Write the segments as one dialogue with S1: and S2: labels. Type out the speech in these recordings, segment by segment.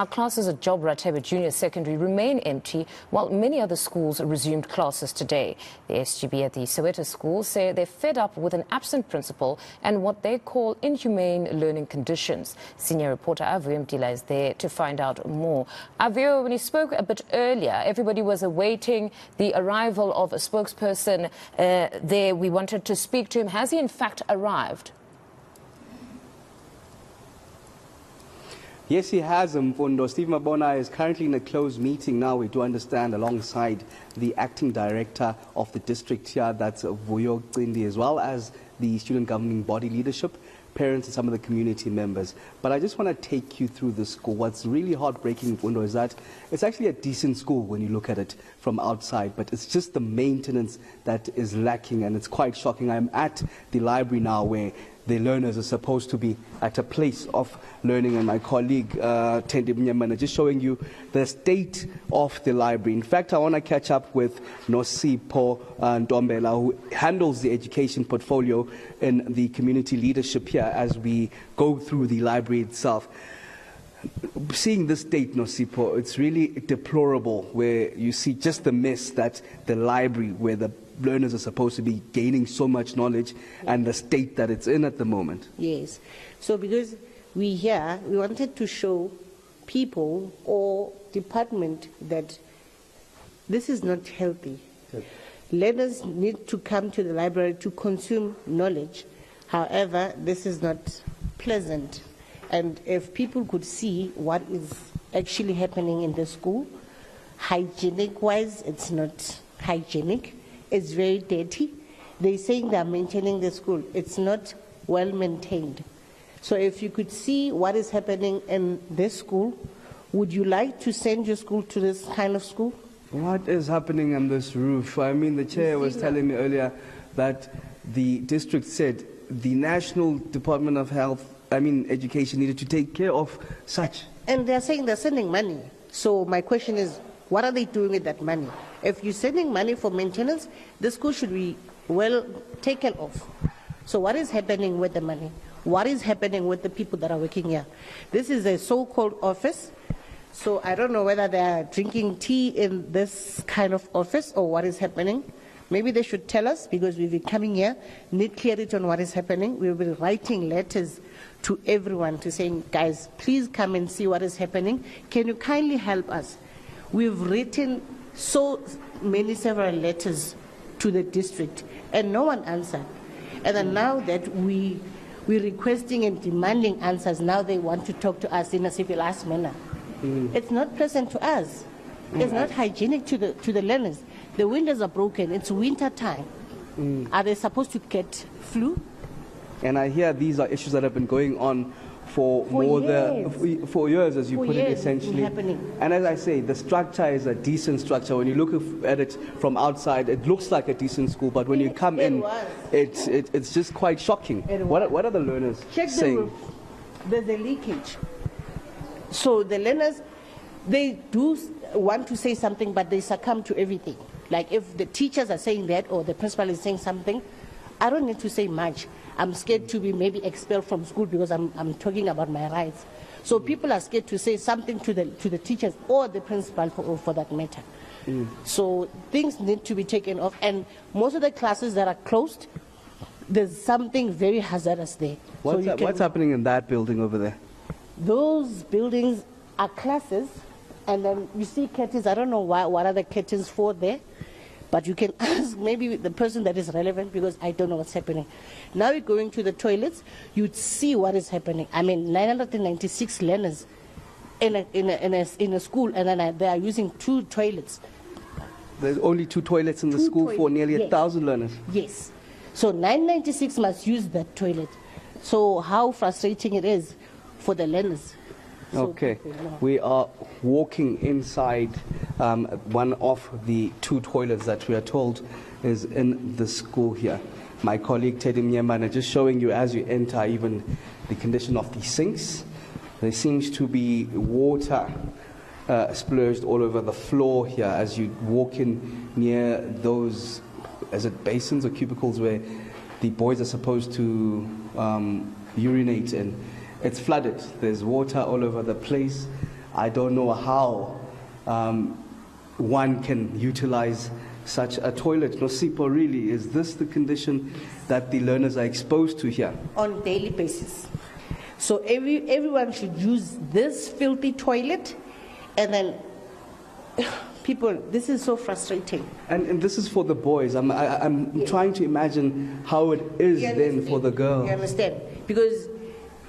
S1: Our classes at Job Rathebe Junior Secondary remain empty, while many other schools resumed classes today. The SGB at the Soweto school say they're fed up with an absent principal and what they call inhumane learning conditions. Senior reporter Aviwe Mtila is there to find out more. Aviwe, when you spoke a bit earlier, everybody was awaiting the arrival of a spokesperson there. We wanted to speak to him. Has he in fact arrived?
S2: Yes, he has, Mfundo. Steve Mabona is currently in a closed meeting now, we do understand, alongside the acting director of the district here, that's Aviwe Mtila, as well as the student governing body leadership, parents and some of the community members. But I just want to take you through the school. What's really heartbreaking, Mfundo, is that it's actually a decent school when you look at it from outside, but it's just the maintenance that is lacking, and it's quite shocking. I'm at the library now where the learners are supposed to be at a place of learning, and my colleague Tendi Mnyamana just showing you the state of the library. In fact, I want to catch up with Nosipho Ntombela, who handles the education portfolio in the community leadership here, as we go through the library itself. Seeing this state, Nosipho, it's really deplorable, where you see just the mess that the library, where the learners are supposed to be gaining so much knowledge, and the state that it's in at the moment.
S3: Yes. So because we wanted to show people or department that this is not healthy. Yes. Learners need to come to the library to consume knowledge. However, this is not pleasant. And if people could see what is actually happening in the school, hygienic-wise, it's not hygienic. It's very dirty. They're saying they're maintaining the school. It's not well maintained. So if you could see what is happening in this school, would you like to send your school to this kind of school?
S2: What is happening on this roof? I mean, the chair was telling me earlier that the district said the National Department of Education needed to take care of such.
S3: And they're saying they're sending money. So my question is, what are they doing with that money? If you're sending money for maintenance, the school should be well taken off. So what is happening with the money? What is happening with the people that are working here? This is a so-called office. So I don't know whether they are drinking tea in this kind of office or what is happening. Maybe they should tell us, because we've been coming here, need clarity on what is happening. We'll be writing letters to everyone to saying, guys, please come and see what is happening. Can you kindly help us? We've written several letters to the district, and no one answered. And then now that we're requesting and demanding answers, now they want to talk to us in a civilized manner. It's not pleasant to us. It's not hygienic to the learners. The windows are broken. It's winter time. Are they supposed to get flu?
S2: And I hear these are issues that have been going on for years, as you put it, essentially. And as I say, the structure is a decent structure. When you look at it from outside, it looks like a decent school, but when you come in, it's just quite shocking. What are the learners saying?
S3: The roof. There's a leakage. So the learners, they do want to say something, but they succumb to everything. Like if the teachers are saying that or the principal is saying something, I don't need to say much. I'm scared to be maybe expelled from school because I'm talking about my rights. So people are scared to say something to the teachers or the principal for that matter. So things need to be taken off. And most of the classes that are closed, there's something very hazardous there.
S2: What's happening in that building over there?
S3: Those buildings are classes, and then you see curtains. I don't know what are the curtains for there. But you can ask maybe the person that is relevant, because I don't know what's happening. Now you're going to the toilets, you'd see what is happening. I mean, 996 learners in a school, and then they are using 2 toilets.
S2: There's only 2 toilets in the school for nearly 1,000 learners.
S3: Yes. So 996 must use that toilet. So how frustrating it is for the learners.
S2: Okay, we are walking inside one of the 2 toilets that we are told is in the school here. My colleague Tendi Mnyamana just showing you as you enter even the condition of the sinks. There seems to be water splurged all over the floor here as you walk in near those, is it basins or cubicles where the boys are supposed to urinate in. It's flooded. There's water all over the place. I don't know how one can utilize such a toilet. Nosipho, really, is this the condition that the learners are exposed to here?
S3: On a daily basis. So everyone should use this filthy toilet, and then people, this is so frustrating.
S2: And this is for the boys. I'm trying to imagine how it is then for the girls.
S3: You understand? Because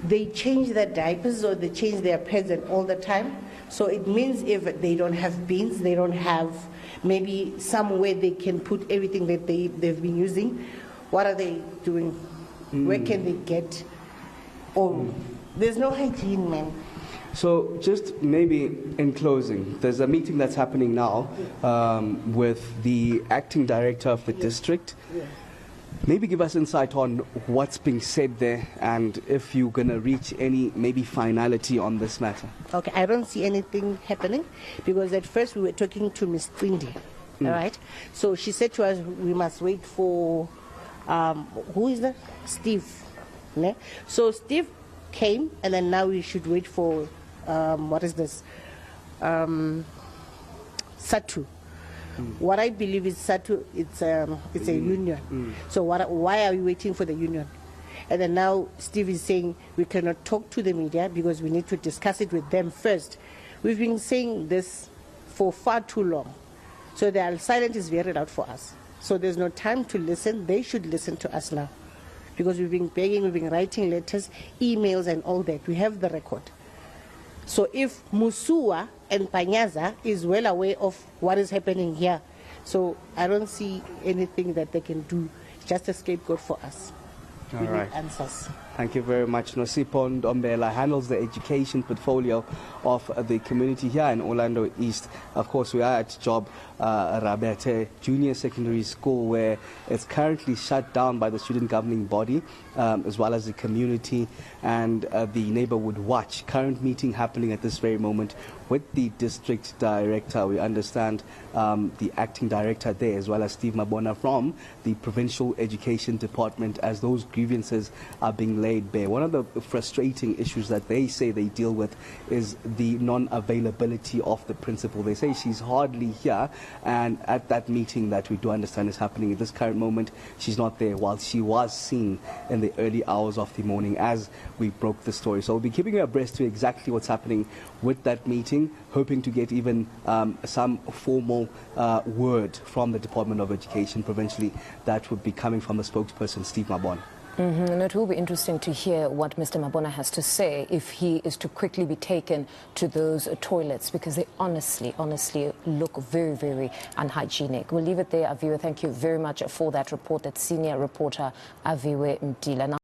S3: they change their diapers or they change their pads all the time. So it means if they don't have bins, they don't have maybe somewhere they can put everything that they've been using. What are they doing? Where can they get? Or there's no hygiene, man.
S2: So just maybe in closing, there's a meeting that's happening now with the acting director of the district.
S3: Yeah.
S2: Maybe give us insight on what's being said there and if you're going to reach any maybe finality on this matter.
S3: Okay, I don't see anything happening because at first we were talking to Ms. Twindi, all right? So she said to us we must wait for, who is that? Steve. Ne? So Steve came and then now we should wait for, what is this? Satu. What I believe is Satu, it's a union. So why are we waiting for the union? And then now Steve is saying we cannot talk to the media because we need to discuss it with them first. We've been saying this for far too long. So the silence is very loud for us. So there's no time to listen. They should listen to us now. Because we've been begging, we've been writing letters, emails and all that. We have the record. So if Musua and Panyaza is well aware of what is happening here, so I don't see anything that they can do. It's just a scapegoat for us.
S2: All right.
S3: Need answers.
S2: Thank you very much. Nosipho Ndombela handles the education portfolio of the community here in Orlando East. Of course, we are at Job Rathebe Junior Secondary School, where it's currently shut down by the student governing body, as well as the community and the neighborhood watch. Current meeting happening at this very moment with the district director. We understand the acting director there, as well as Steve Mabona from the provincial education department, as those grievances are being laid bare. One of the frustrating issues that they say they deal with is the non-availability of the principal. They say she's hardly here, and at that meeting that we do understand is happening at this current moment, she's not there, while she was seen in the early hours of the morning as we broke the story. So we'll be keeping you abreast to exactly what's happening with that meeting, hoping to get even some formal word from the Department of Education provincially that would be coming from the spokesperson, Steve Mabona.
S1: And it will be interesting to hear what Mr. Mabona has to say if he is to quickly be taken to those toilets, because they honestly look very, very unhygienic. We'll leave it there, Aviwe. Thank you very much for that report. That's senior reporter Aviwe Mtila.